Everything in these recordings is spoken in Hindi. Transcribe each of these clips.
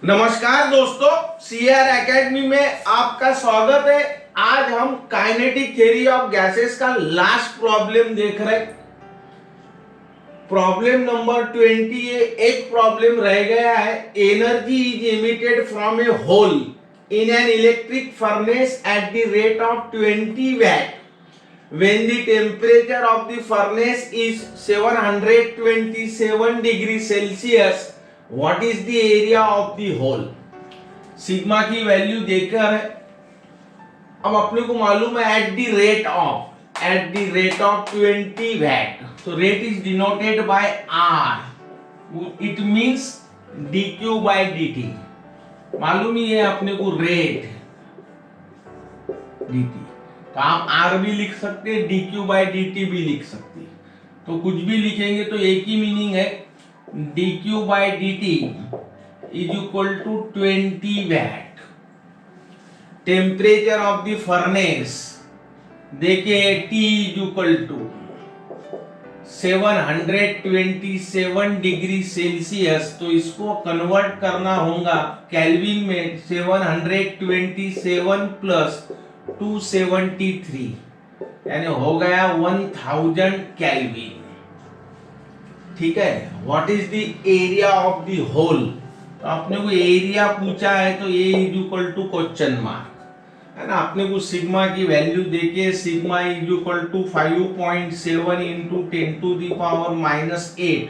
नमस्कार दोस्तों, सीआर एकेडमी में आपका स्वागत है। आज हम काइनेटिक थ्योरी ऑफ गैसेस का लास्ट प्रॉब्लम देख रहे हैं। प्रॉब्लम नंबर 20 एक प्रॉब्लम रह गया है। Energy is emitted from a hole in an electric furnace at the rate of 20 watt when the temperature of the furnace is 727 degrees Celsius. What is the area of the hole? Sigma की वैल्यू देकर है। अब अपने को मालूम है at the rate of 20 watt, तो rate is denoted by R. It means dq bye dt। मालूम ही है अपने को रेट dt, तो आप आर भी लिख सकते हैं, dq बाय dt भी लिख सकते हैं। तो कुछ भी लिखेंगे तो एक ही मीनिंग है। dq bye dt is equal to 20 watt. Temperature of the furnace देखिए T is equal to 727 degree Celsius, तो इसको कन्वर्ट करना होगा केल्विन में। 727 प्लस 273 यानी हो गया 1000 केल्विन। ठीक है। What is the area of the hole? तो आपने को एरिया पूछा है तो A is equal to question mark है ना। आपने को सिग्मा की वैल्यू देखिए, sigma is equal to 5.7 into 10 to the power -8।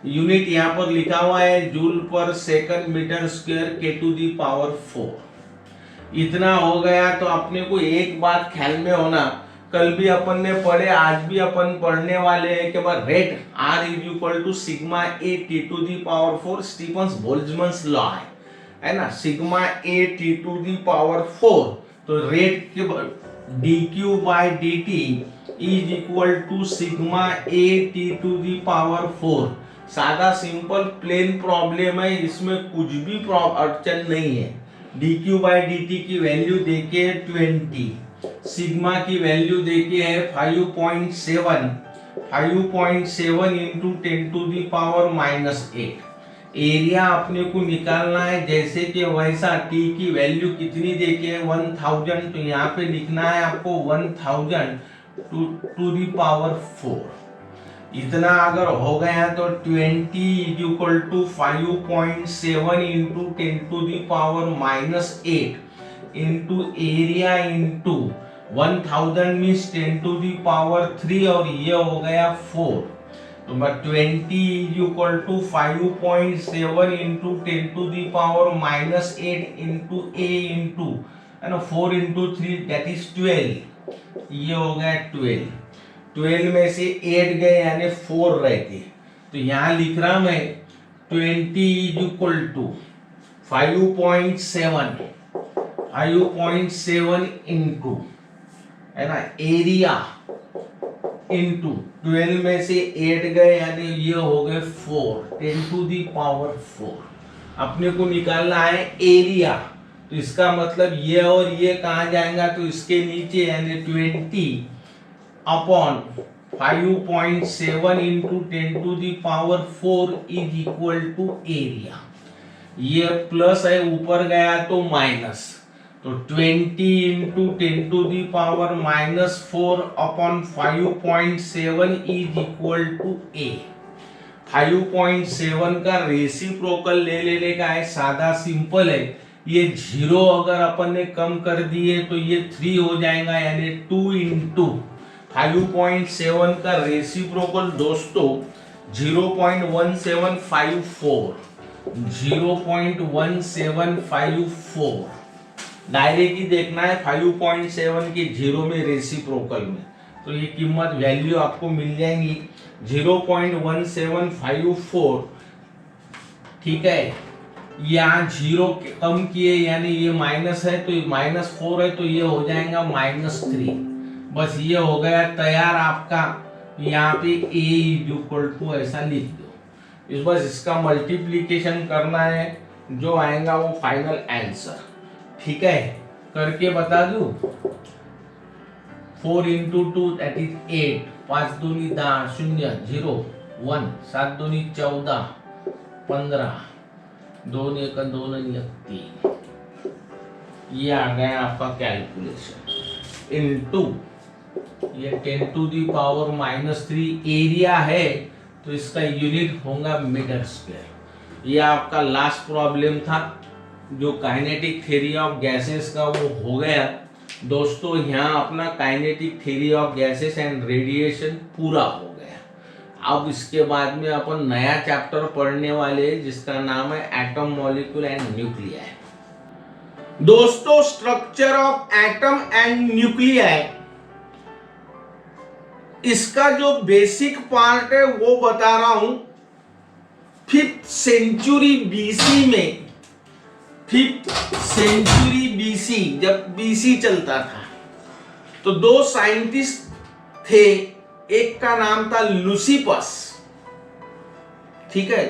Unit यहाँ पर लिखा हुआ है joule per second metre square के टू द पावर 4। इतना हो गया। तो अपने को एक बात ख्याल में होना, कल भी अपन ने पढ़े, आज भी अपन पढ़ने वाले हैं कि भाई rate R is equal to sigma A T to the power 4। Stephen Boltzmann law है ना। Sigma A T to the power 4, तो रेट के dq bye dt is equal to sigma A T to the power 4। सादा सिंपल प्लेन प्रॉब्लम है, इसमें कुछ भी अड़चन नहीं है। dq बाय dt की वैल्यू देखिए 20, सिग्मा की वैल्यू देखिए है 5.7 into 10 to the power -8। Area अपने को निकालना है जैसे कि वैसा। टी की वैल्यू कितनी देखिए 1000, तो यहाँ पे लिखना है आपको 1000 टू दी पावर 4। इतना अगर हो गया तो 20 is equal to 5.7 into 10 to the power -8 into area into 1000 means 10 to the power 3, और ये हो गया 4। तो 20 is equal to 5.7 into 10 to the power -8 into A into है ना 4 इंटू 3 दैट इज 12। ये हो गया 12 में से 8 गए यानी 4 रहते। तो यहाँ लिख रहा मैं 20 इज इक्वल टू 5.7 इंटू है ना एरिया इंटू 12 में से 8 गए यानी ये हो गए 4, 10 टू दी पावर 4। अपने को निकालना है एरिया, तो इसका मतलब ये और ये कहाँ जाएगा, तो इसके नीचे यानी 20 upon 5.7 into 10 to the power 4 is equal to area. ये प्लस है, ऊपर गया तो माइनस, तो 20 into 10 to the power -4 upon 5.7 is equal to A. 5.7 का रेसिप्रोकल ले लेने का है, सादा सिंपल है। ये 0 अगर अपन ने कम कर दिए तो ये 3 हो जाएगा यानी 2 इंटू 5.7 का रेसिप्रोकल दोस्तों 0.1754। 0.1754 डायरेक्ट ही देखना है 5.7 के 0 में रेसिप्रोकल में, तो ये कीमत वैल्यू आपको मिल जाएंगी 0.1754। ठीक है। यहाँ 0 कम किए यानी ये माइनस है, तो -4 है तो ये हो जाएगा -3। बस ये हो गया तैयार आपका। यहाँ पे a इज इक्वल टू ऐसा लिख दो। इस बस इसका मल्टीप्लीकेशन करना है, जो आएगा वो फाइनल आंसर। ठीक है, करके बता दूं। 4 इंटू 2 दैट इज 8, 5 दूनी 10, 0 0 1, 7 दूनी 14, 15, 2 1 2 आणि 1 3, ये आ गया आपका कैलकुलेशन इनटू ये 10⁻³ एरिया है, तो इसका यूनिट होगा मीटर स्क्वायर। ये आपका लास्ट प्रॉब्लम था जो काइनेटिक थ्योरी ऑफ गैसेस का, वो हो गया दोस्तों। यहाँ अपना kinetic theory of gases and radiation पूरा हो गया। अब इसके बाद में अपन नया चैप्टर पढ़ने वाले हैं जिसका नाम है एटम, मॉलिक्यूल एंड न्यूक्लियाई। दोस्तों structure of atom and nuclei, इसका जो बेसिक पार्ट है वो बता रहा हूं। 5th सेंचुरी बीसी में, 5th सेंचुरी बीसी, जब बीसी चलता था तो 2 साइंटिस्ट थे। एक का नाम था लुसिपस, ठीक है,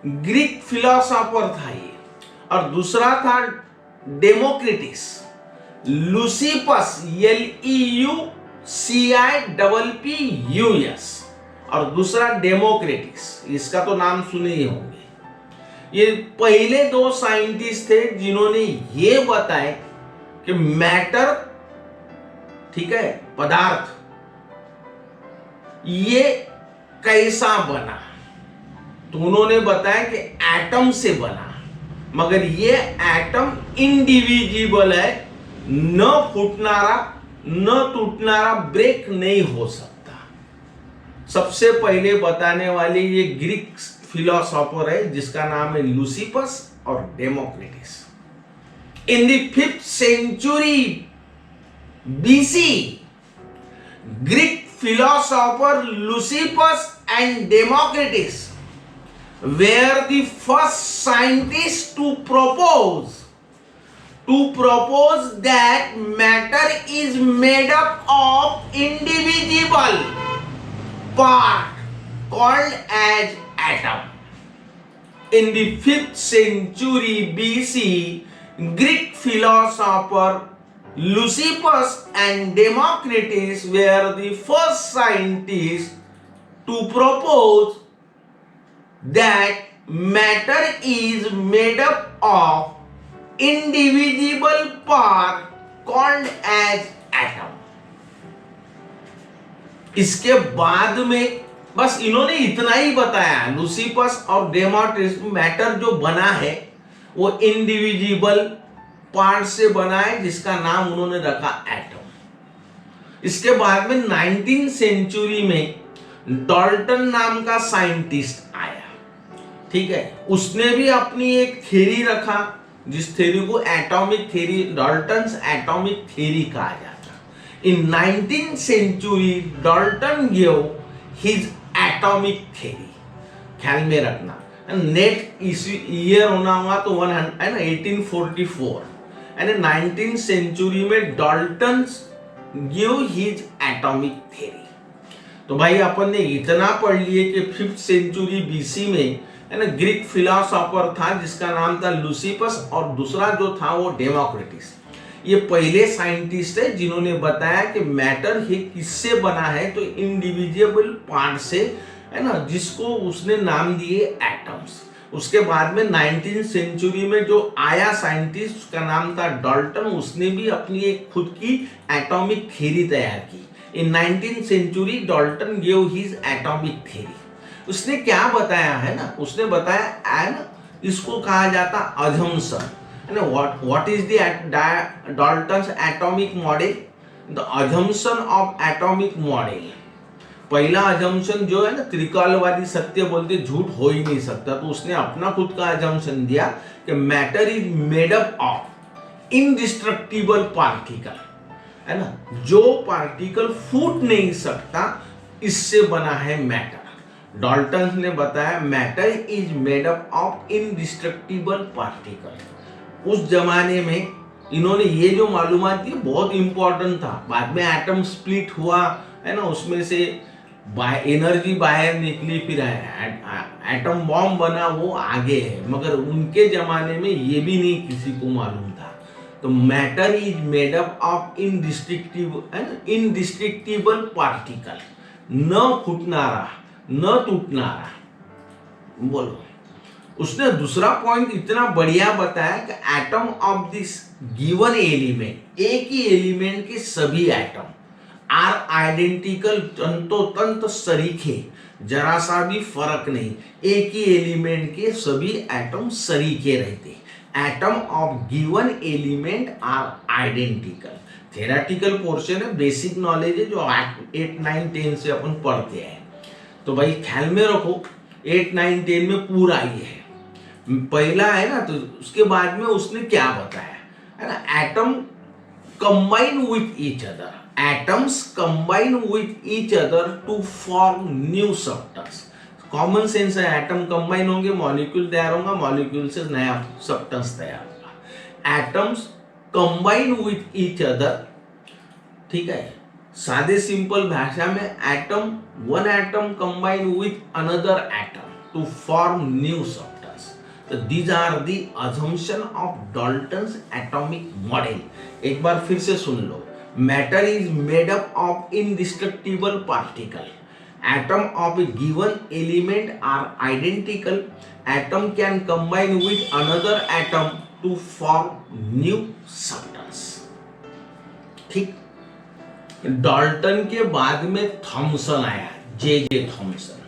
ग्रीक फिलोसोफर था ये, और दूसरा था डेमोक्रिटस। लुसिपस LEUCIPPUS और दूसरा डेमोक्रिटस, इसका तो नाम सुने ही होंगे। ये पहले 2 साइंटिस्ट थे जिन्होंने ये बताया कि मैटर, ठीक है, पदार्थ, ये कैसा बना। तो उन्होंने बताया कि एटम से बना, मगर ये एटम इंडिविजिबल है, न फूटनारा न टूटनारा, ब्रेक नहीं हो सकता। सबसे पहले बताने वाले ये ग्रीक फिलोसोफर है जिसका नाम है लुसिपस और Democritus. In the 5th century BC, Greek philosopher Leucippus and Democritus were the first scientists to propose that matter is made up of indivisible part called as atom. In the 5th century BC, Greek philosopher Leucippus and Democritus were the first scientists to propose that matter is made up of indivisible part called as atom. इसके बाद में बस इन्होंने इतना ही बताया, लुसिपस और डेमोक्रिटस, मैटर जो बना है वो इंडिविजिबल पार्ट से बना है जिसका नाम उन्होंने रखा एटम। इसके बाद में 19th सेंचुरी में डाल्टन नाम का साइंटिस्ट आया, ठीक है, उसने भी अपनी एक थ्योरी रखा जिस थ्योरी को atomic theory, Dalton's atomic theory कहा जाता। In 19th century Dalton give his atomic theory, ख्याल में रखना, नेट ईयर होना हुआ तो 1844, एंड 19th सेंचुरी में Dalton give his atomic theory. तो भाई अपन ने इतना पढ़ लिए कि 5th सेंचुरी बीसी में, है ना, ग्रीक फिलोसोफर था जिसका नाम था लुसिपस और दूसरा जो था वो डेमोक्रिटस। ये पहले साइंटिस्ट है जिन्होंने बताया कि मैटर ही किससे बना है, तो इंडिविजिबल पार्ट से, है ना, जिसको उसने नाम दिए एटम्स। उसके बाद में 19th सेंचुरी में जो आया साइंटिस्ट, उसका नाम था डाल्टन, उसने भी अपनी एक खुद की एटॉमिक थ्योरी तैयार की। In 19th century Dalton give his atomic theory. उसने क्या बताया है ना, उसने बताया है ना, इसको कहा जाता अजम्पशन, है ना, what is the Dalton's atomic model, the assumption of atomic model. पहला अजम्पशन जो है ना, त्रिकालवादी सत्य बोलते, झूठ हो ही नहीं सकता, तो उसने अपना खुद का अजम्पशन दिया कि matter is made up of indestructible particle, है ना, जो पार्टिकल फूट नहीं सकता, इससे बना है मैटर। डाल्टन ने बताया matter is made up of indestructible particle. उस जमाने में इन्होंने ये जो मालूमात दी बहुत इंपॉर्टेंट था। बाद में एटम स्प्लिट हुआ, है ना, उसमें से एनर्जी बाहर निकली, फिर एटम बॉम्ब बना, वो आगे है, मगर उनके जमाने में ये भी नहीं किसी को मालूम था। तो matter is made up of indestructible particle, न फूटनारा न टूटनारा। बोलो, उसने दूसरा पॉइंट इतना बढ़िया बताया कि atom of this given element, एक ही एलिमेंट के सभी एटम आर आइडेंटिकल, तंतोतंत सरीखे, जरा सा भी फर्क नहीं, एक ही एलिमेंट के सभी एटम सरीखे रहते। Atom of given element are identical. Theoretical portion है, बेसिक नॉलेज है जो 8, 9, 10 से अपन पढ़ते हैं। तो भाई ख्याल में रखो 8, 9, 10 में पूरा ये है, पहला है ना। तो उसके बाद में उसने क्या बताया है ना, atom combine with each other, atoms combine with each other to form new substance. Common sense है, एटम कंबाइन होंगे, मॉलिक्यूल तैयार होगा, मॉलिक्यूल से नया सब्सटेंस तैयार होगा। Atoms combine with each other, ठीक है। सादे सिंपल भाषा में atom, one atom combine with another atom to form new substance. तो these are the assumption of Dalton's atomic model. एक बार फिर से सुन लो, matter is made up of indestructible particle, atom of a given element are identical, atom can combine with another atom to form new substance. ठीक। डाल्टन के बाद में थॉमसन आया, जे थॉमसन।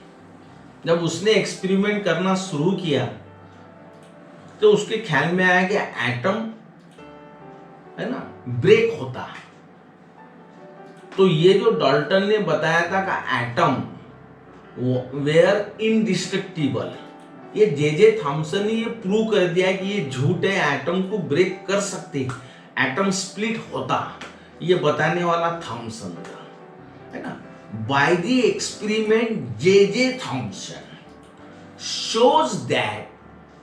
जब उसने एक्सपेरिमेंट करना शुरू किया तो उसके ख्याल में आया कि एटम है ना ब्रेक होता है। तो ये जो डाल्टन ने बताया था कि एटम वेयर इनडिस्ट्रक्टिबल, ये जे थॉमसन ने ये प्रूव कर दिया कि ये झूठ है, एटम को ब्रेक कर सकते, एटम स्प्लिट होता, ये बताने वाला थॉमसन था, है ना। Bye the experiment J Thomson shows that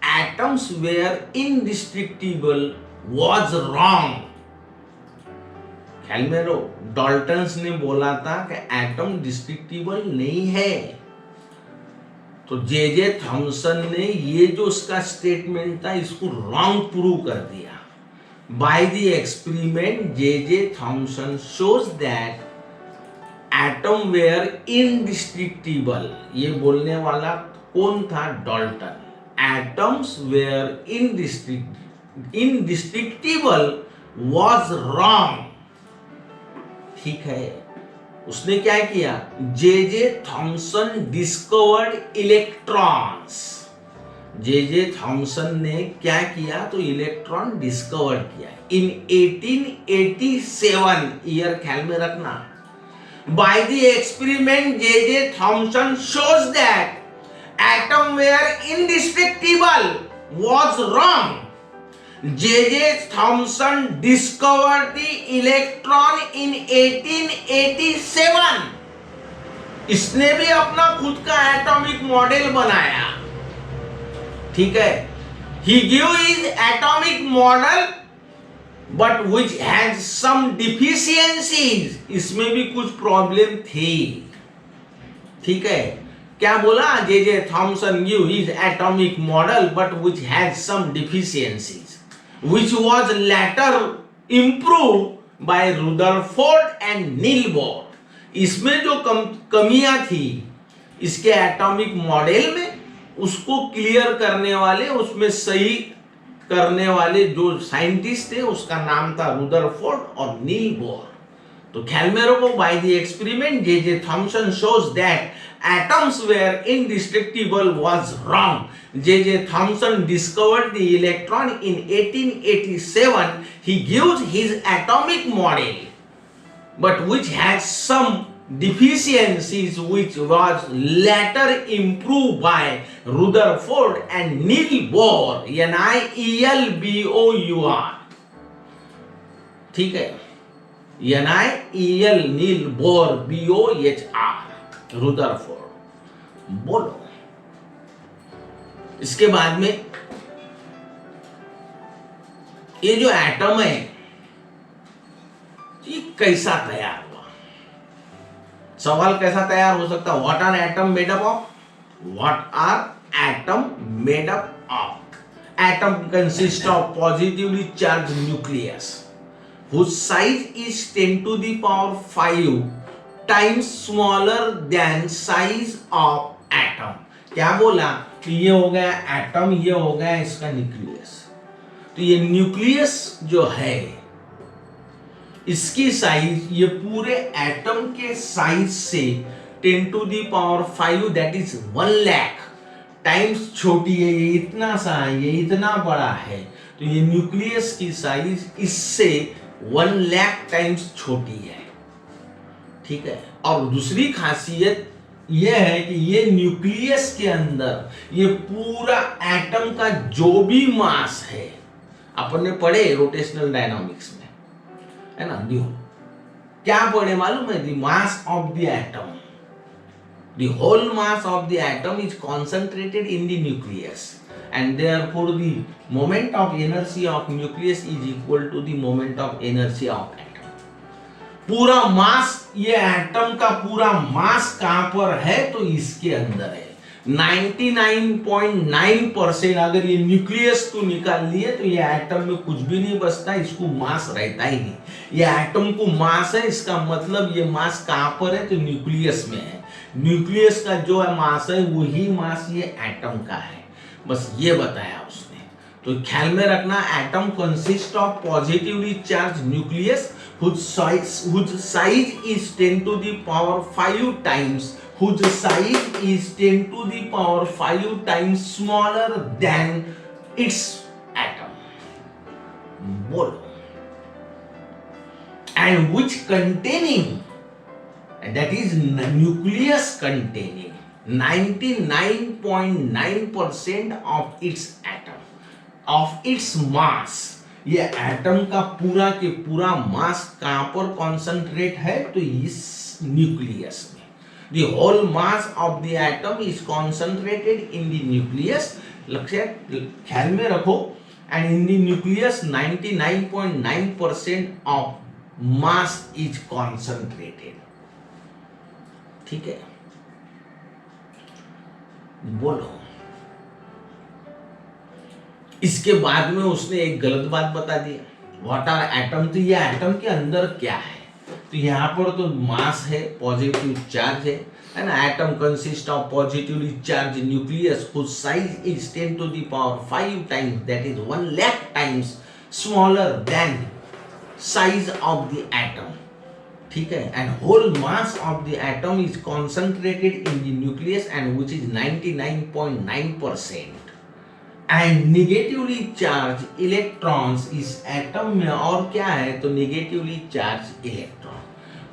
atoms were indestructible was wrong। ख्याल में रहो, डाल्टन्स ने बोला था कि एटम डिस्ट्रक्टिबल नहीं है, तो जे थॉमसन ने ये जो उसका स्टेटमेंट था इसको रॉन्ग प्रूव कर दिया। By the experiment J Thomson shows that atom were indestructible, ये बोलने वाला कौन था? Dalton. Atoms were indestructible was wrong. ठीक है, उसने क्या किया? J Thomson discovered electrons. J Thomson ने क्या किया? तो इलेक्ट्रॉन डिस्कवर किया इन 1887 ईयर, ख्याल में रखना। Bye the experiment J Thompson shows that atom were indestructible was wrong। J.J. Thomson discovered the electron in 1887। इसने भी अपना खुद का एटॉमिक मॉडल बनाया, ठीक है। He gave his atomic model but which has some deficiencies। इसमें भी कुछ प्रॉब्लम थी, ठीक है। क्या बोला? J Thomson give his atomic model but which has some deficiencies which was later improve by Rutherford and Niels Bohr. इसमें जो कमियां थी इसके एटॉमिक मॉडल में, उसको क्लियर करने वाले, उसमें सही करने वाले जो साइंटिस्ट थे उसका नाम था रुदरफोर्ड और नील बोर। तो ख्याल में रखो, bye the experiment J Thompson shows that atoms were indestructible was wrong। J.J. Thomson discovered the electron in 1887। He gives his atomic model but which has some deficiencies which was later improved by Rutherford and Niels Bohr, NIELBOUR। ठीक है, NIEL Niels Bohr BOHR Rutherford. बोलो, इसके बाद में ये जो एटम है ये कैसा तैयार हुआ? सवाल कैसा तैयार हो सकता है? What are atom made up of? What are atom made up of? Atom consist of positively charge nucleus whose size is 10 to the power 5 times smaller than size of atom। क्या बोला? तो ये हो गया एटम, ये हो गया इसका न्यूक्लियस। तो ये न्यूक्लियस जो है इसकी साइज ये पूरे एटम के साइज से 10⁵ दैट इज 1 लाख टाइम्स छोटी है। ये इतना सा है, ये इतना बड़ा है। तो ये न्यूक्लियस की साइज इससे 1 लाख टाइम्स छोटी है। ठीक है। और दूसरी खासियत ये है कि ये न्यूक्लियस के अंदर ये पूरा एटम का जो भी मास है, अपन ने पढ़े रोटेशनल डायनामिक्स में, है ना, देखो क्या पढ़े मालूम है? The mass of the atom, the whole mass of the atom is concentrated in the nucleus and therefore the moment of inertia of nucleus is equal to the moment of inertia of atom। पूरा मास, ये एटम का पूरा मास कहां पर है? तो इसके अंदर है। 99.9% अगर ये न्यूक्लियस को निकाल लिए तो ये एटम में कुछ भी नहीं बचता, इसको मास रहता ही नहीं। ये एटम को मास है, इसका मतलब ये मास कहां पर है? तो न्यूक्लियस में है। न्यूक्लियस का जो है मास है वही मास ये एटम का है। बस ये बताया उसने। तो ख्याल में रखना, atom consist of positively charge nucleus whose size is 10⁵ times, whose size is 10⁵ times smaller than its atom। बोलो। and which containing, that is nucleus containing 99.9% of its atom, of its mass। ये एटम का पूरा के पूरा मास कहां पर कॉन्सेंट्रेट है? तो इस न्यूक्लियस में। The whole mass of the atom is concentrated in the nucleus. लक्ष्य ख्याल में रखो। And in the nucleus 99.9% of mass is concentrated. ठीक है, बोलो। इसके बाद में उसने एक गलत बात बता दिया। What are atom? तो ये एटम के अंदर क्या है? तो यहाँ पर तो मास है, पॉजिटिव चार्ज है ना। Atom consist of positively charge nucleus whose size is 10⁵ times, that is 1 lakh times smaller than size of the atom। ठीक है। And whole mass of the atom is concentrated in the nucleus and which is 99.9%। And negatively charge electrons इस एटम में और क्या है? तो negatively charge electron.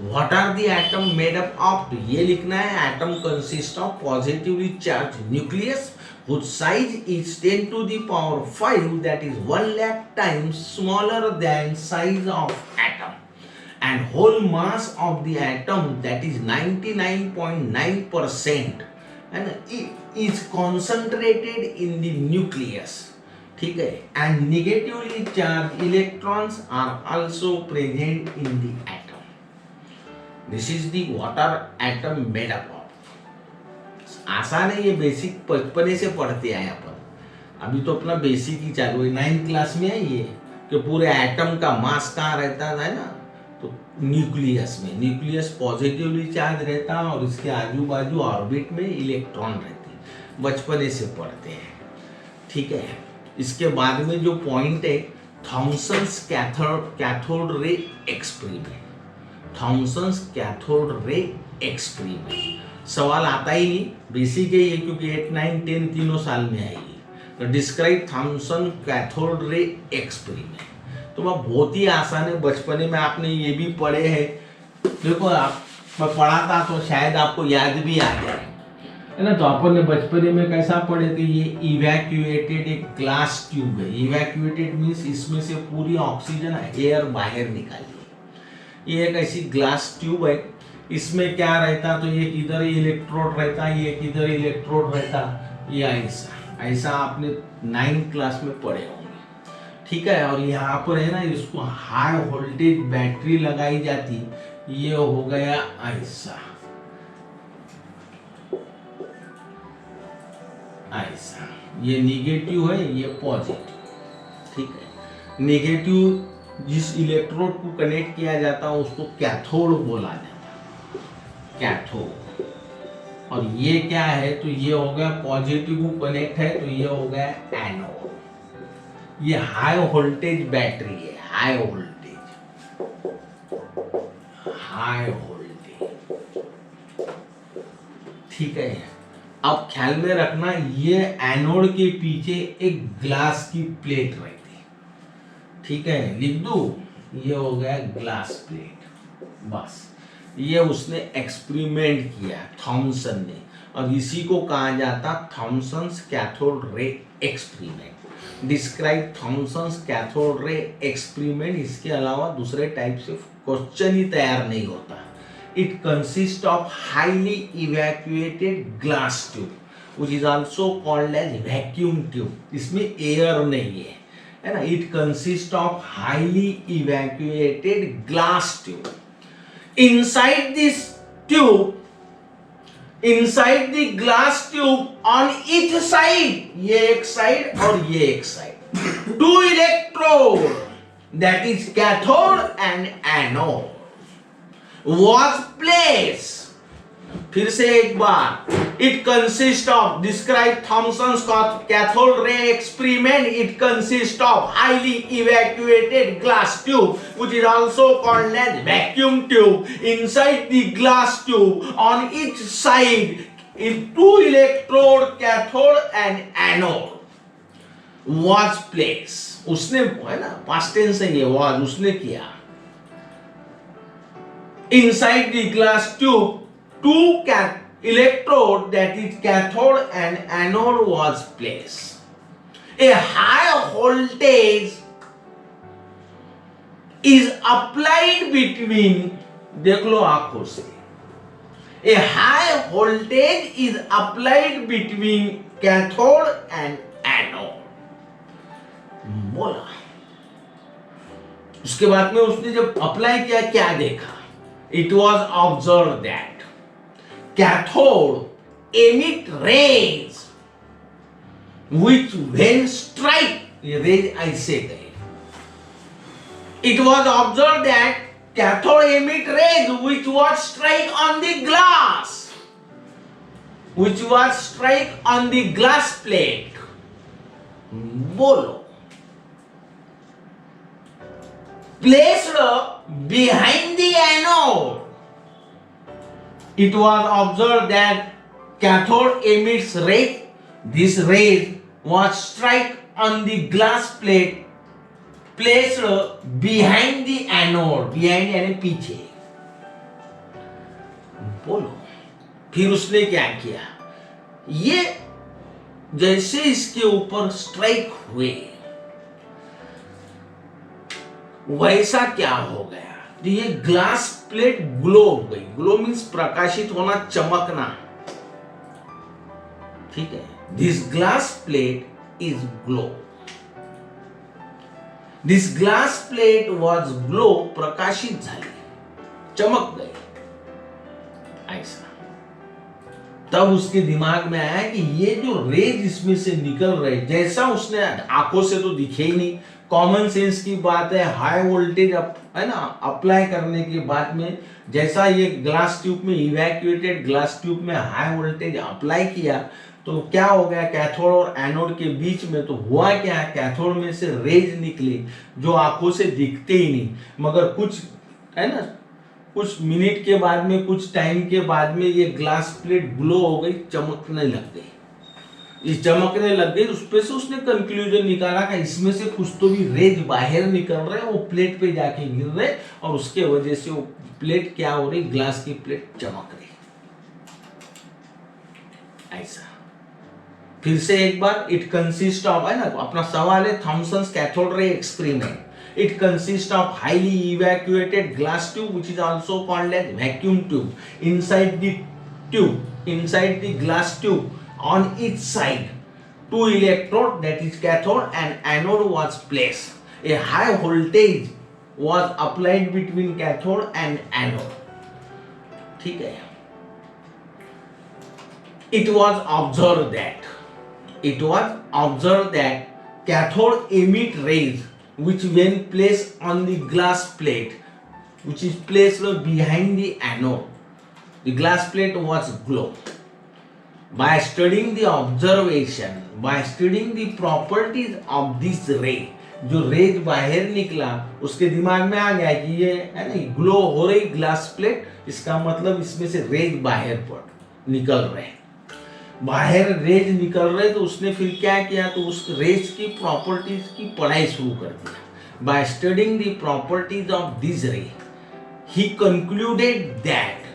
What are the atom made up of? ये लिखना है, atom consist of positively charge nucleus whose size is 10⁵, that is 1 lakh times smaller than size of atom, and whole mass of the atom, that is 99.9%, and it is concentrated in the nucleus। ठीक है। and negatively charged electrons are also present in the atom। this is the what are atom made up of। आसान है, ये बेसिक बचपने से पढ़ते आए अपन। अभी तो अपना बेसिक ही चालू है, 9th क्लास में है ये, कि पूरे एटम का मास कहाँ रहता है ना? तो न्यूक्लियस में। न्यूक्लियस पॉजिटिवली चार्ज रहता है और इसके आजू बाजू ऑर्बिट में इलेक्ट्रॉन रहते हैं। बचपने से पढ़ते हैं। ठीक है। इसके बाद में जो पॉइंट है, Thomson's cathode ray experiment. Thomson's cathode ray experiment सवाल आता ही नहीं, बेसिक है ये, क्योंकि 8, 9, 10 तीनों साल में आएगी। तो describe Thomson cathode ray experiment. तो वह बहुत ही आसान है, बचपने में आपने ये भी पढ़े हैं। देखो, आप पढ़ाता तो शायद आपको याद भी आ जाए, है ना। तो अपन ने बचपने में कैसा पढ़े थे? ये इवैक्यूएटेड एक ग्लास ट्यूब है। इवैक्यूएटेड मीन्स इसमें से पूरी ऑक्सीजन एयर बाहर निकाली। ये एक ऐसी ग्लास ट्यूब है। इसमें क्या रहता? तो ये इधर इलेक्ट्रोड रहता, ये इधर इलेक्ट्रोड रहता, ये ऐसा ऐसा आपने 9th क्लास में पढ़े होंगे। ठीक है। और यहाँ पर है ना, इसको हाई वोल्टेज बैटरी लगाई जाती। ये हो गया ऐसा ऐसा, ये निगेटिव है, ये पॉजिटिव। ठीक है। निगेटिव जिस इलेक्ट्रोड को कनेक्ट किया जाता है उसको कैथोड बोला जाता है। कैथोड। और ये क्या है, तो ये हो गया पॉजिटिव कनेक्ट है, तो ये हो गया एनोड। ये हाई वोल्टेज बैटरी है, हाई वोल्टेज, हाई वोल्टेज, ठीक है। अब ख्याल में रखना, ये एनोड के पीछे एक ग्लास की प्लेट रहती, ठीक है, लिख दू, ये हो गया ग्लास प्लेट, बस। ये उसने एक्सपेरिमेंट किया थॉमसन ने, और इसी को कहा जाता Thomson's cathode ray experiment. Describe Thomson's cathode ray experiment. इसके अलावा दूसरे टाइप से क्वेश्चन ही तैयार नहीं होता। It consist of highly evacuated glass tube which is also called as vacuum tube. इसमें एयर नहीं है ना। It consist of highly evacuated glass tube. Inside this tube, inside the glass tube on each side, ये एक साइड और ये एक side, two electrode, that is cathode and anode, was placed। फिर से एक बार, it consists of, describe Thomson's cathode ray experiment। It consists of highly evacuated glass tube which is also called as vacuum tube। Inside the glass tube on each side is two electrode, cathode and anode was placed। उसने, है ना, past tense है ये, was उसने किया। Inside the glass tube two electrode, that is cathode and anode, was placed। A high voltage is applied between, देख लो आंखों से, a high voltage is applied between cathode and anode। बोला। उसके बाद में उसने जब अप्लाई किया, क्या देखा? It was observed that cathode emit rays which when strike, ये rays ऐसे गए। It was observed that cathode emit rays which was strike on the glass, which was strike on the glass plate। बोलो। Placed behind the anode, it was observed that cathode emits ray। This ray was strike on the glass plate placed behind the anode। behind यानी पीछे। बोलो। फिर उसने क्या किया? ये जैसे इसके ऊपर स्ट्राइक हुए, वैसा क्या हो गया? तो ये ग्लास प्लेट ग्लो हो गई। ग्लो मीन्स प्रकाशित होना, चमकना, ठीक है। This glass plate is glow. This glass plate was glow, प्रकाशित झाली, चमक गई, ऐसा। तब उसके दिमाग में आया कि ये जो रेज इसमें से निकल रहे, जैसा उसने आंखों से तो दिखे ही नहीं, कॉमन सेंस की बात है, हाई वोल्टेज है ना अप्लाई करने के बाद में, जैसा ये ग्लास ट्यूब में, इवैक्यूएटेड ग्लास ट्यूब में हाई वोल्टेज अप्लाई किया, तो क्या हो गया? कैथोड और एनोड के बीच में तो हुआ क्या? कैथोड में से रेज निकली जो आंखों से दिखते ही नहीं, मगर कुछ, है ना, कुछ मिनट के बाद में, कुछ टाइम के बाद में ये ग्लास प्लेट ग्लो हो गई, चमकने लग गई। ये चमकने लग गई, उस पे से उसने कंक्लूजन निकाला कि इसमें से कुछ तो भी रेज बाहर निकल रहे हैं, वो प्लेट पे जाके गिर रहे, और उसके वजह से वो प्लेट क्या हो रही? ग्लास की प्लेट चमक रही, ऐसा। फिर से एक बार, इट कंसिस्ट ऑफ, है ना, अपना सवाल है Thomson's cathode ray experiment. It consists of highly evacuated glass tube which is also called as vacuum tube. Inside the tube, inside the glass tube, on each side, two electrode, that is cathode and anode, was placed. A high voltage was applied between cathode and anode. ठीक है। It was observed that cathode emit rays which when placed on the glass plate, which is placed behind the anode, the glass plate was glow। by studying the observation, by studying the properties of this ray, जो रेज बाहर निकला उसके दिमाग में आ गया कि ये है ना ग्लो हो रही ग्लास प्लेट, इसका मतलब इसमें से रेज बाहर निकल रहे, बाहर रेज निकल रहे, तो उसने फिर क्या किया, तो उस रेज की प्रॉपर्टीज की पढ़ाई शुरू कर दिया. Bye studying the properties of this रे he concluded that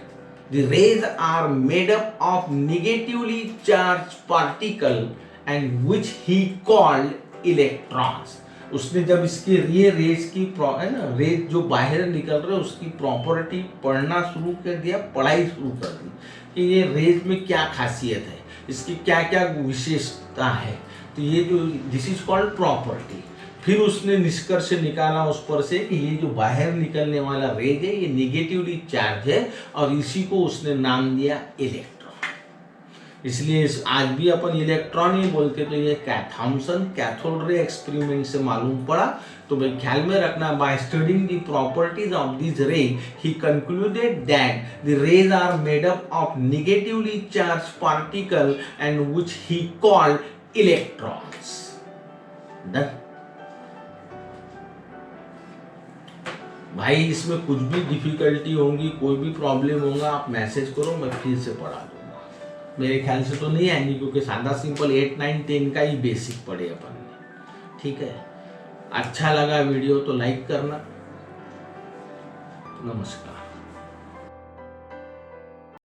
the rays are made up of negatively charged particle and which he called electrons. उसने जब इसके ये रेज की है ना रेज जो बाहर निकल रहे उसकी प्रॉपर्टी पढ़ना शुरू कर दिया, पढ़ाई शुरू कर दी कि ये रेज में क्या खासियत है, इसकी क्या क्या विशेषता है, तो ये जो दिस इज कॉल्ड प्रॉपर्टी. फिर उसने निष्कर्ष निकाला उस पर से कि ये जो बाहर निकलने वाला रेज है ये निगेटिवली चार्ज है और इसी को उसने नाम दिया इलेक्ट्रॉन. इसलिए आज भी अपन इलेक्ट्रॉन ही बोलते, तो ये थॉमसन कैथोड रे एक्सपेरिमेंट से मालूम पड़ा. तो भाई ख्याल में रखना, by studying the properties of this ray he concluded that the rays are made up of negatively charge particle and which he called electrons. Done भाई, इसमें कुछ भी डिफिकल्टी होगी, कोई भी प्रॉब्लम होगा, आप मैसेज करो, मैं फिर से पढ़ा दूंगा. मेरे ख्याल से तो नहीं आएंगी क्योंकि सादा सिंपल 8, 9, 10 का ही बेसिक पढ़े अपन ने. ठीक है, अच्छा लगा वीडियो तो लाइक करना. नमस्कार.